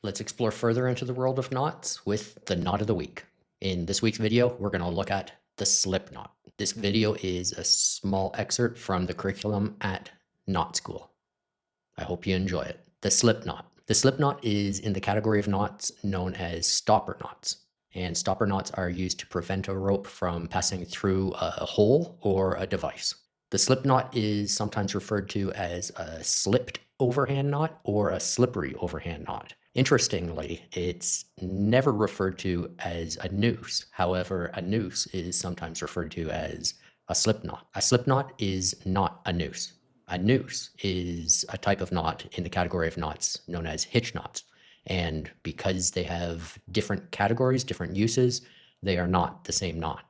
Let's explore further into the world of knots with the knot of the week. In this week's video, we're going to look at the slip knot. This video is a small excerpt from the curriculum at Knot School. I hope you enjoy it. The slip knot. The slip knot is in the category of knots known as stopper knots. And stopper knots are used to prevent a rope from passing through a hole or a device. The slip knot is sometimes referred to as a slipped overhand knot or a slippery overhand knot. Interestingly, it's never referred to as a noose. However, a noose is sometimes referred to as a slip knot. A slip knot is not a noose. A noose is a type of knot in the category of knots known as hitch knots. And because they have different categories, different uses, they are not the same knot.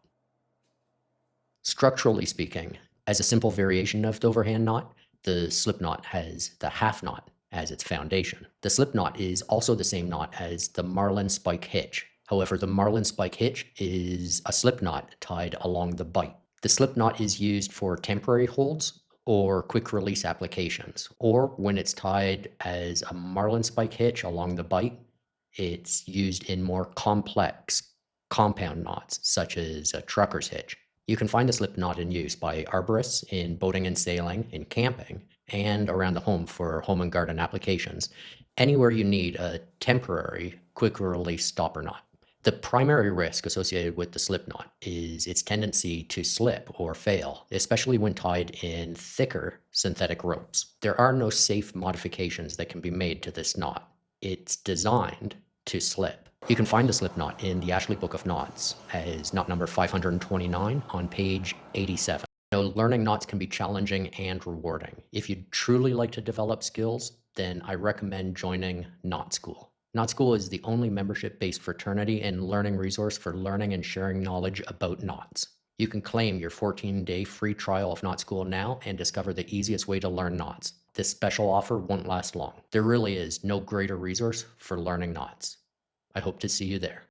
Structurally speaking, as a simple variation of the overhand knot, the slip knot has the half knot as its foundation. The slip knot is also the same knot as the marlinspike hitch. However, the marlinspike hitch is a slip knot tied along the bight. The slip knot is used for temporary holds or quick release applications, or when it's tied as a marlinspike hitch along the bight, it's used in more complex compound knots, such as a trucker's hitch. You can find the slip knot in use by arborists in boating and sailing, in camping, and around the home for home and garden applications, anywhere you need a temporary quick release stopper knot. The primary risk associated with the slip knot is its tendency to slip or fail, especially when tied in thicker synthetic ropes. There are no safe modifications that can be made to this knot. It's designed to slip. You can find the slip knot in the Ashley Book of Knots as knot number 529 on page 87. Learning knots can be challenging and rewarding. If you'd truly like to develop skills, then I recommend joining Knot School. Knot School is the only membership-based fraternity and learning resource for learning and sharing knowledge about knots. You can claim your 14-day free trial of Knot School now and discover the easiest way to learn knots. This special offer won't last long. There really is no greater resource for learning knots. I hope to see you there.